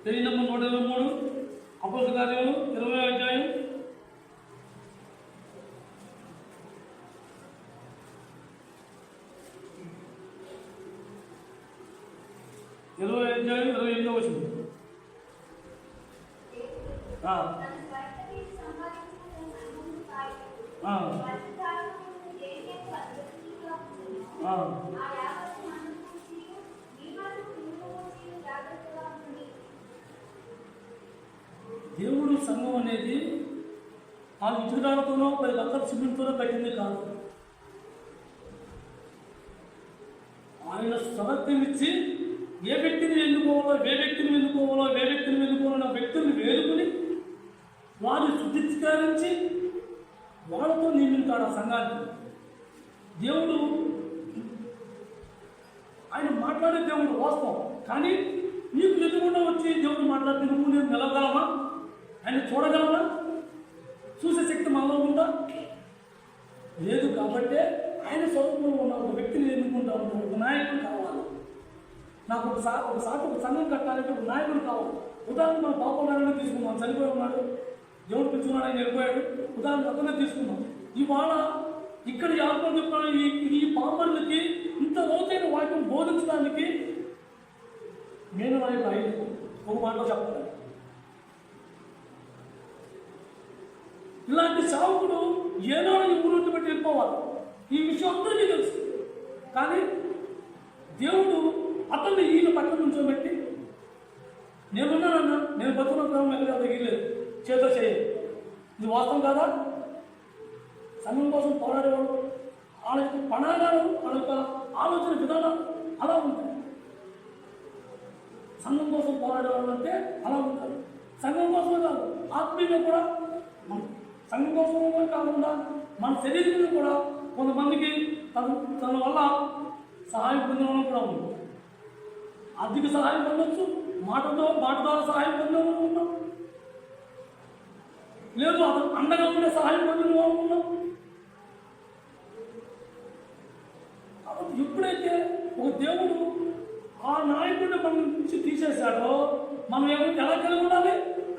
123. అపోస్తల కార్యములు 20వ అధ్యాయం 28వ వచనం. దేవుడు సంఘం అనేది ఆ ఇటురాలతోనో 10 లక్షల సిమెంట్తోనో కట్టింది కాదు. ఆయన స్వరక్తం ఇచ్చి ఏ వ్యక్తిని ఎన్నుకోవాలో ఆ వ్యక్తిని వేరుకుని వారిని శుద్ధీకరించి వాళ్ళతో నియమించాడు ఆ సంఘాన్ని. దేవుడు ఆయన మాట్లాడే దేవుడు వాస్తవం, కానీ నీకు ఎదుగుండా వచ్చి దేవుడు మాట్లాడితే నువ్వు నేను నిలవగలమా? ఆయన చూడగలమా? చూసే శక్తి మనలో ఉందా? లేదు. కాబట్టే ఆయన స్వరూపంలో ఉన్న ఒక వ్యక్తిని ఎన్నుకుంటా ఉంటాడు. ఒక నాయకుడు కావాలి. నాకు ఒక సంఘం కట్టాలంటే ఒక నాయకుడు కావాలి. ఉదాహరణ మన పాపనారాయణ తీసుకున్నాం, చనిపోయి ఉన్నాడు, దేవుడు పిలుచుకున్నాడు, ఆయన వెళ్ళిపోయాడు. ఉదాహరణ అతనే తీసుకున్నాం. ఇవాళ ఇక్కడ ఆత్మ చెప్తాను, ఈ పాపర్లకి ఇంత లోతైన వాక్యం బోధించడానికి నేను నాయకుడు ఆయన ఒక మాటలో చెప్పాలి. ఇలాంటి సావుకుడు ఏనాడు ఈ ఊరు పెట్టి వెళ్ళిపోవాలి. ఈ విషయం అందరికీ తెలుసు. కానీ దేవుడు అతన్ని ఈయన పక్కన నుంచోబెట్టి నేనున్నానన్నా, నేను బతుకున్న క్రమం ఎక్కడ తగిలేదు, చేతో చేయాలి. ఇది వాస్తవం కాదా? సంఘం కోసం పోరాడేవాడు వాళ్ళ యొక్క పణాగాలు, వాళ్ళ యొక్క ఆలోచన విధానాలు అలా ఉంటాయి. సంఘం కోసం పోరాడేవాళ్ళు అంటే అలా ఉంటారు. సంఘం కోసమే కాదు, ఆత్మీయంగా కూడా సంఘం కోసం కాకుండా మన శరీరం కూడా కొంతమందికి తన వల్ల సహాయం పొందిన వాళ్ళు కూడా ఉన్నాం. ఆర్థిక సహాయం పొందొచ్చు, మాట ద్వారా సహాయం పొందిన వాళ్ళు ఉన్నాం, లేదు అతను అండగా ఉండే సహాయం పొందిన వాళ్ళు ఉన్నాం. కాబట్టి ఎప్పుడైతే ఒక దేవుడు ఆ నాయకుడిని మన నుంచి తీసేశాడో మనం ఎలా కలిగి ఉండాలి?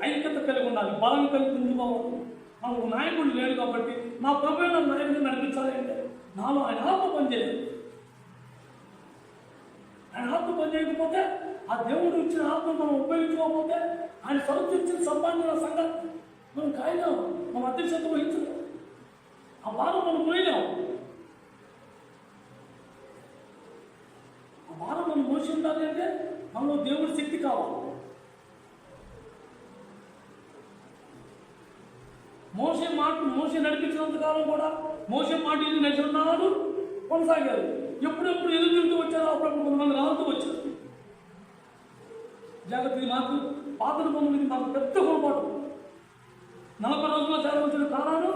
ఐక్యత కలిగి ఉండాలి, బలం కలిగి ఉంచుకోవాలి. మనకు నాయకుడు లేడు కాబట్టి నా ప్రభుత్వ నాయకుడిని నడిపించాలి అంటే నాలో ఆయన ఆత్మ పనిచేయాలి. ఆయన ఆత్మ పనిచేయకపోతే, ఆ దేవుడు ఇచ్చిన ఆత్మ మనం ఉపయోగించుకోకపోతే, ఆయన సరుకు ఇచ్చిన సంపాదన సంఘం మనం కాయలేం, మనం అధ్యక్షత వహించలేం, ఆ భారం మనం పోయలేం. ఆ భారం మనం మోసి ఉండాలి అంటే మనలో దేవుడి శక్తి కావాలి. మోసే నడిపించినంత కాలం కూడా మోసే మాట ఇల్లు నడిచినాడు, కొనసాగారు. ఎప్పుడెప్పుడు ఎదురు తింటూ వచ్చారో అప్పుడప్పుడు కొంతమంది రాలుతూ వచ్చారు. జాగ్రత్త, మాకు పాత పనులకి మాకు పెద్ద పొరపాటు. 40 రోజుల్లో చేరవలసిన కాలాలు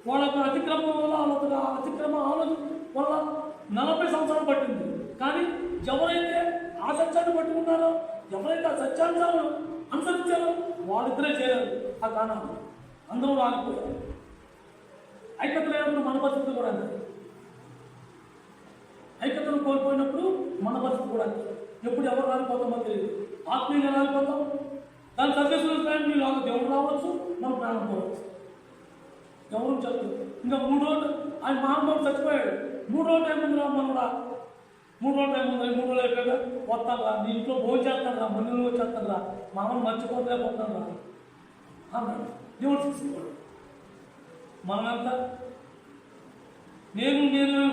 వాళ్ళ అతిక్రమం వల్ల, వాళ్ళ అతిక్రమ ఆలోచన వల్ల 40 సంవత్సరాలు పట్టింది. కానీ ఎవరైతే ఆ సత్యాన్ని పట్టుకున్నారో, ఎవరైతే ఆ సత్యాన్ని అనుసరించారో వాళ్ళిద్దరే చేరారు ఆ కారణాలు. అందరూ ఆగిపోయారు. ఐక్యత లేనప్పుడు మన పరిస్థితి కూడా అంతే. ఐక్యతను కోల్పోయినప్పుడు మన పరిస్థితి కూడా అంతే. ఎప్పుడు ఎవరు రాలిపోతామో తెలియదు. ఆత్మీయంగా రాలిపోతాం. దాని సక్సెస్ఫుల్ టైం లాగా దేవుడు రావచ్చు, మన ప్రాణం పోవచ్చు. ఎవరు చెప్తారు? ఇంకా 3 రోజులు ఆయన మహానుభావుడు చచ్చిపోయాడు. 3 రోజుల టైం ఉంది రా మనరా, 3 రోజుల టైం ఉంది, 3 రోజులు అయిపోయాక వస్తాను రా, నీ ఇంట్లో భోజనం చేస్తాను రా, మందులు వచ్చేస్తాను రా, మామూలు మర్చిపోతలేకపోతాను రా అన్నాడు. దేవుడు చూసుకోడు. మనమంతా నేను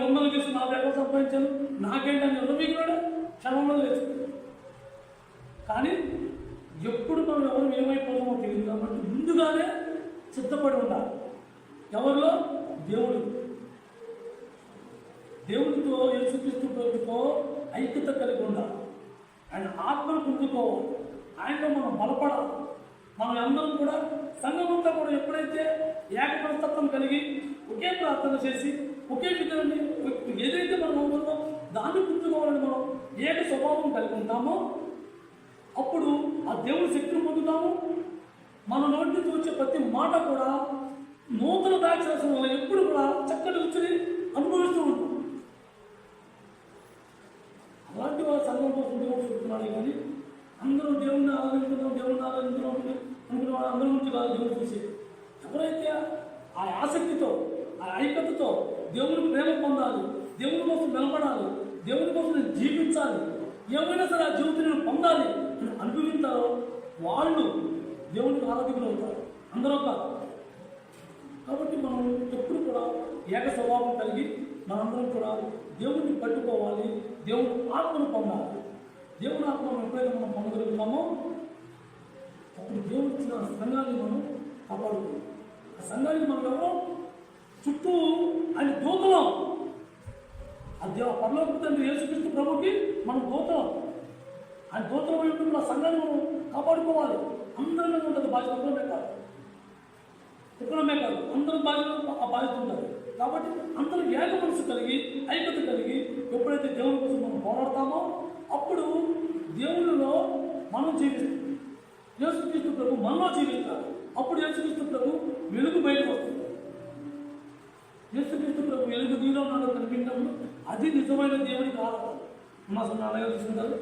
100 కేసు నాకు ఎక్కడ సంపాదించాను, నాకేంటని ఎవరు క్షణంలో లేదు. కానీ ఎప్పుడు మనం ఎవరు ఏమైపోతామో తెలియదు కాబట్టి ముందుగానే సిద్ధపడి ఉండాలి. ఎవరిలో? దేవుడితో యేసుక్రీస్తు ప్రభుతో ఐక్యత కలిగి ఉండాలి. ఆయన ఆత్మను పొందుకోవాలి. ఆయనలో మనం బలపడాలి. మనం అందరం కూడా సంఘమంతా కూడా ఎప్పుడైతే ఏకమనస్తత్వం కలిగి ఒకే ప్రార్థన చేసి ఒకే విధానాన్ని ఏదైతే మనం అనుకుంటామో దాన్ని పుచ్చుకోవాలని మనం ఏక స్వభావం కలిగి ఉంటామో అప్పుడు ఆ దేవుడి శక్తిని పొందుతాము. మన నోటి నుంచి వచ్చే ప్రతి మాట కూడా నూతన ద్రాక్షరసం వల్ల ఎప్పుడు కూడా చక్కటి రుచిని అనుభవిస్తూ ఉంటాం. అలాంటి వారి సంఘం కోసం దేవుడు చెప్తున్నాడు. కానీ అందరూ దేవుడిని ఆరాధించడం అనుకునే వాళ్ళు అందరి గురించి కాదు దేవుడు చూసేది. ఎవరైతే ఆ ఆసక్తితో, ఆ ఐక్యతతో దేవుని ప్రేమ పొందాలి, దేవుని కోసం నిలబడాలి, దేవుని కోసం నేను జీవించాలి, ఏమైనా సరే ఆ జీవితం పొందాలి అని అనుభవించారో వాళ్ళు దేవునికి ఆరాధికులు అవుతారు. అందరూ కాదు. కాబట్టి మనం ఎప్పుడు కూడా ఏక స్వభావం కలిగి మనందరం కూడా దేవుడిని పట్టుకోవాలి, దేవుని ఆత్మను పొందాలి. దేవుని ఆత్మను ఎప్పుడైతే మనం పొందగలుగుతామో అప్పుడు దేవుడు ఇచ్చిన సంఘాన్ని మనం కాపాడుకుంటాం. ఆ సంఘానికి మనం ఎవరో చుట్టూ ఆయన దూతలం. ఆ పరలోక తండ్రి యేసుక్రీస్తు ప్రభుకి మనం దూతలం. ఆయన దూతలం అయినప్పుడు ఆ సంఘాన్ని మనం కాపాడుకోవాలి. అందరి మీద ఉంటుంది బాధ్యత. ఒక్కడమే కాదు అందరూ ఆ బాధ్యత ఉంటుంది. కాబట్టి అందరూ ఏక మనసు కలిగి ఐక్యత కలిగి ఎప్పుడైతే దేవుని కోసం మనం పోరాడతామో అప్పుడు దేవునిలో మనం జీవిస్తాం. యేసుక్రీస్తు ప్రభు మనలో జీవిస్తారు. అప్పుడు యేసుక్రీస్తు ప్రభు వెలుగు బయటకు వస్తుంది. యేసుక్రీస్తు ప్రభు వెలుగు నీలో నాలో కనిపించినప్పుడు అది నిజమైన దేవునికి ఆరాధన. అసలు నా అలాగే చూసుకుంటారు.